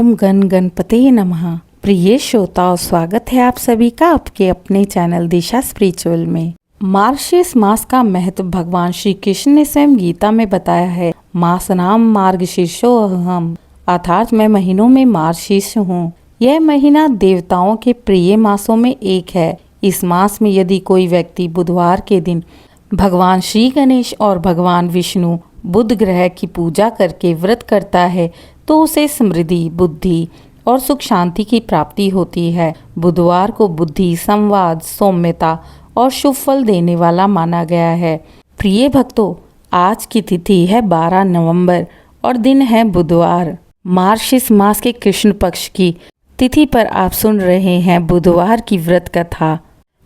ओम गण गणपते नमः। प्रिय श्रोताओं, स्वागत है आप सभी का आपके अपने चैनल दिशा स्पिरिचुअल में। मार्गशीर्ष मास का महत्व भगवान श्री कृष्ण ने स्वयं गीता में बताया है। मास नाम मार्गशीर्षो अहम, अर्थात मैं महीनों में मार्गशीर्ष हूँ। यह महीना देवताओं के प्रिय मासों में एक है। इस मास में यदि कोई व्यक्ति बुधवार के दिन भगवान श्री गणेश और भगवान विष्णु बुध ग्रह की पूजा करके व्रत करता है तो उसे समृद्धि, बुद्धि और सुख शांति की प्राप्ति होती है। बुधवार को बुद्धि, संवाद, सौम्यता और शुभ फल देने वाला माना गया है। प्रिय भक्तों, आज की तिथि है 12 नवंबर और दिन है बुधवार। मार्गशीर्ष मास के कृष्ण पक्ष की तिथि पर आप सुन रहे हैं बुधवार की व्रत कथा।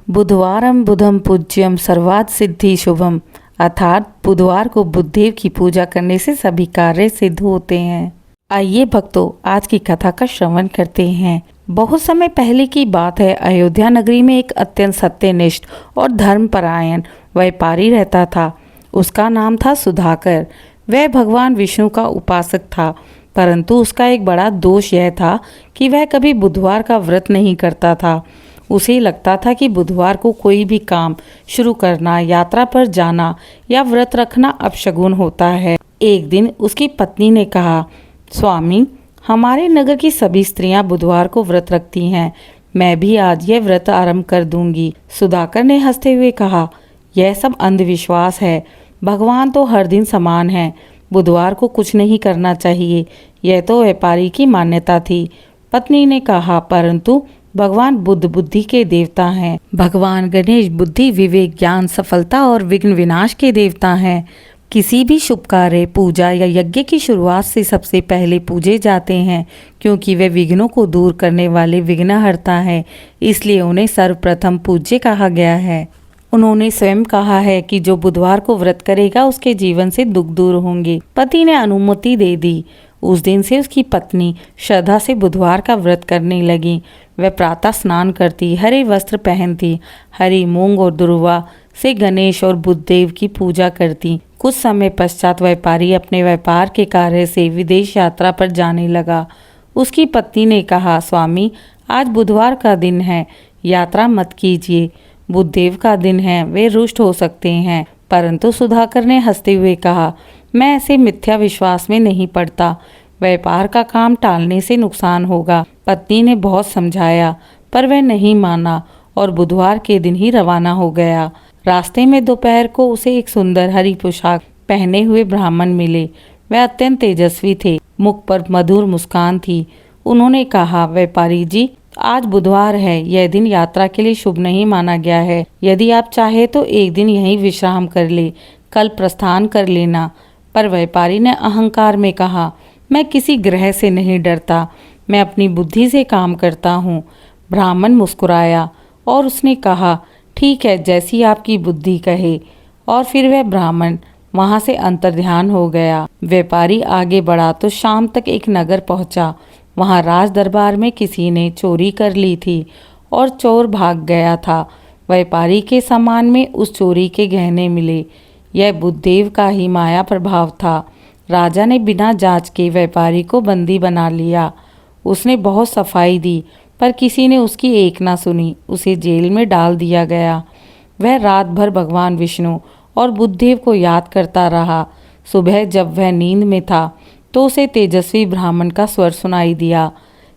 बुधवारम बुधम पूज्यम सर्वाद सिद्धि शुभम, अर्थात बुधवार को बुधदेव की पूजा करने से सभी कार्य सिद्ध होते हैं। आइए भक्तों, आज की कथा का श्रवण करते हैं। बहुत समय पहले की बात है। अयोध्या नगरी में एक अत्यंत सत्यनिष्ठ और धर्मपरायण व्यापारी रहता था। उसका नाम था सुधाकर। वह भगवान विष्णु का उपासक था, परंतु उसका एक बड़ा दोष यह था कि वह कभी बुधवार का व्रत नहीं करता था। उसे लगता था कि बुधवार को कोई भी काम शुरू करना, यात्रा पर जाना या व्रत रखना अपशगुन होता है। एक दिन उसकी पत्नी ने कहा, स्वामी, हमारे नगर की सभी स्त्रियां बुधवार को व्रत रखती हैं। मैं भी आज यह व्रत आरंभ कर दूंगी। सुधाकर ने हंसते हुए कहा, यह सब अंधविश्वास है। भगवान तो हर दिन समान है। बुधवार को कुछ नहीं करना चाहिए। यह तो व्यापारी की मान्यता थी। पत्नी ने कहा, परंतु भगवान बुद्ध बुद्धि के देवता हैं। भगवान गणेश बुद्धि, विवेक, ज्ञान, सफलता और विघ्न विनाश के देवता हैं। किसी भी शुभ कार्य, पूजा या यज्ञ की शुरुआत से सबसे पहले पूजे जाते हैं, क्योंकि वे विघ्नों को दूर करने वाले विघ्नहर्ता हैं। इसलिए उन्हें सर्वप्रथम पूज्य कहा गया है। उन्होंने स्वयं कहा है कि जो बुधवार को व्रत करेगा उसके जीवन से दुख दूर होंगे। पति ने अनुमति दे दी। उस दिन से उसकी पत्नी श्रद्धा से बुधवार का व्रत करने लगी। वह प्रातः स्नान करती, हरे वस्त्र पहनती, हरी मूंग और दुर्वा से गणेश और बुधदेव की पूजा करती। कुछ समय पश्चात व्यापारी अपने व्यापार के कार्य से विदेश यात्रा पर जाने लगा। उसकी पत्नी ने कहा, स्वामी, आज बुधवार का दिन है, यात्रा मत कीजिए। बुधदेव का दिन है, वे रुष्ट हो सकते हैं। परंतु सुधाकर ने हंसते हुए कहा, मैं ऐसे मिथ्या विश्वास में नहीं पड़ता। व्यापार का काम टालने से नुकसान होगा। पत्नी ने बहुत समझाया, पर वह नहीं माना और बुधवार के दिन ही रवाना हो गया। रास्ते में दोपहर को उसे एक सुंदर हरी पोशाक पहने हुए ब्राह्मण मिले। वह अत्यंत तेजस्वी थे, मुख पर मधुर मुस्कान थी। उन्होंने कहा, व्यापारी जी, आज बुधवार है, यह दिन यात्रा के लिए शुभ नहीं माना गया है। यदि आप चाहे तो एक दिन यहीं विश्राम कर ले, कल प्रस्थान कर लेना। पर व्यापारी ने अहंकार में कहा, मैं किसी ग्रह से नहीं डरता, मैं अपनी बुद्धि से काम करता हूँ। ब्राह्मण मुस्कुराया और उसने कहा, ठीक है, जैसी आपकी बुद्धि कहे। और फिर वह ब्राह्मण वहाँ से अंतर्ध्यान हो गया। व्यापारी आगे बढ़ा तो शाम तक एक नगर पहुँचा। वहाँ राज दरबार में किसी ने चोरी कर ली थी और चोर भाग गया था। व्यापारी के सामान में उस चोरी के गहने मिले। यह बुद्धदेव का ही माया प्रभाव था। राजा ने बिना जांच के व्यापारी को बंदी बना लिया। उसने बहुत सफाई दी, पर किसी ने उसकी एक ना सुनी। उसे जेल में डाल दिया गया। वह रात भर भगवान विष्णु और बुद्धदेव को याद करता रहा। सुबह जब वह नींद में था तो उसे तेजस्वी ब्राह्मण का स्वर सुनाई दिया,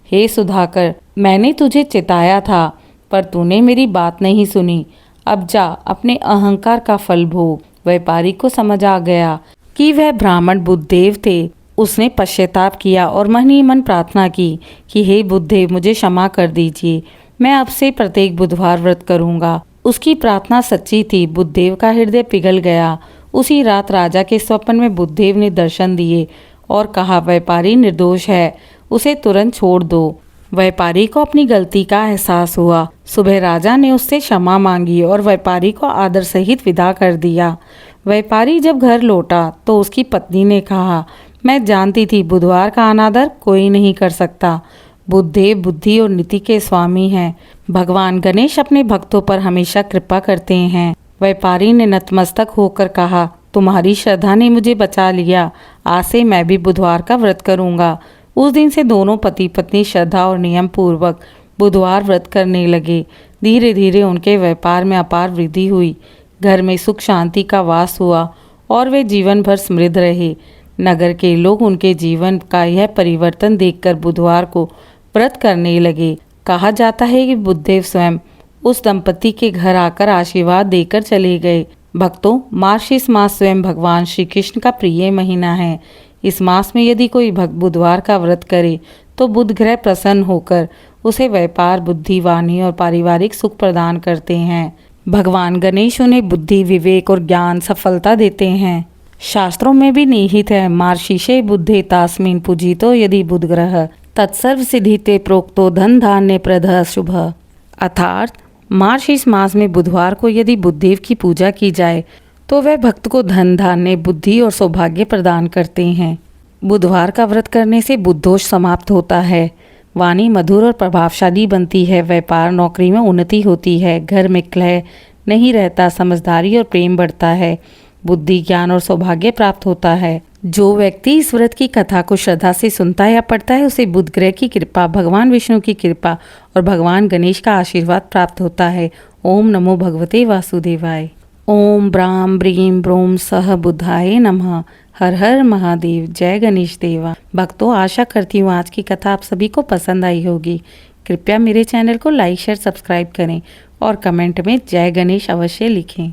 हे सुधाकर, मैंने तुझे चिताया था, पर तूने मेरी बात नहीं सुनी। अब जा, अपने अहंकार का फल भोग। व्यापारी को समझ आ गया कि वह ब्राह्मण बुद्धदेव थे। उसने पश्चाताप किया और मन ही मन प्रार्थना की कि हे बुद्धदेव, मुझे क्षमा कर दीजिए। मैं अब से प्रत्येक बुधवार व्रत करूंगा। उसकी प्रार्थना सच्ची थी। बुद्धदेव का हृदय पिघल गया। उसी रात राजा के स्वप्न में बुद्धदेव ने दर्शन दिए और कहा, व्यापारी निर्दोष है, उसे तुरंत छोड़ दो। व्यापारी को अपनी गलती का एहसास हुआ। सुबह राजा ने उससे क्षमा मांगी और व्यापारी को आदर सहित विदा कर दिया। व्यापारी जब घर लौटा तो उसकी पत्नी ने कहा, मैं जानती थी बुधवार का अनादर कोई नहीं कर सकता। बुद्धदेव बुद्धि और नीति के स्वामी हैं। भगवान गणेश अपने भक्तों पर हमेशा कृपा करते हैं। व्यापारी ने नतमस्तक होकर कहा, तुम्हारी श्रद्धा ने मुझे बचा लिया। आज से मैं भी बुधवार का व्रत करूंगा। उस दिन से दोनों पति पत्नी श्रद्धा और नियम पूर्वक बुधवार व्रत करने लगे। धीरे धीरे उनके व्यापार में अपार वृद्धि हुई, घर में सुख शांति का वास हुआ और वे जीवन भर समृद्ध रहे। नगर के लोग उनके जीवन का यह परिवर्तन देखकर बुधवार को व्रत करने लगे। कहा जाता है कि बुद्धदेव स्वयं उस दंपति के घर आकर आशीर्वाद देकर चले गए। भक्तों, मार्गशीर्ष मास स्वयं भगवान श्री कृष्ण का प्रिय महीना है। इस मास में यदि कोई भक्त बुधवार का व्रत करे तो बुध ग्रह प्रसन्न होकर उसे व्यापार, बुद्धि, वाणी और पारिवारिक सुख प्रदान करते हैं। भगवान गणेश उन्हें बुद्धि, विवेक और ज्ञान, सफलता देते हैं। शास्त्रों में भी निहित है, मार्गशीर्षे बुद्धे तास्मिन् पूजितो यदि बुध ग्रह तत्सर्व सिद्धिते प्रोक्तो धन धान्य प्रद शुभ। अर्थात मार्गशीर्ष मास में बुधवार को यदि बुधदेव की पूजा की जाए तो वह भक्त को धन, धान्य, बुद्धि और सौभाग्य प्रदान करते हैं। बुधवार का व्रत करने से बुद्धदोष समाप्त होता है, वाणी मधुर और प्रभावशाली बनती है, व्यापार नौकरी में उन्नति होती है, घर में कलह नहीं रहता, समझदारी और प्रेम बढ़ता है, बुद्धि, ज्ञान और सौभाग्य प्राप्त होता है। जो व्यक्ति इस व्रत की कथा को श्रद्धा से सुनता या पढ़ता है उसे बुध ग्रह की कृपा, भगवान विष्णु की कृपा और भगवान गणेश का आशीर्वाद प्राप्त होता है। ओम नमो भगवते वासुदेवाय। ओम ब्राम ब्रीम ब्रोम सह बुधाय नमः। हर हर महादेव। जय गणेश देवा। भक्तों, आशा करती हूँ आज की कथा आप सभी को पसंद आई होगी। कृपया मेरे चैनल को लाइक, शेयर, सब्सक्राइब करें और कमेंट में जय गणेश अवश्य लिखें।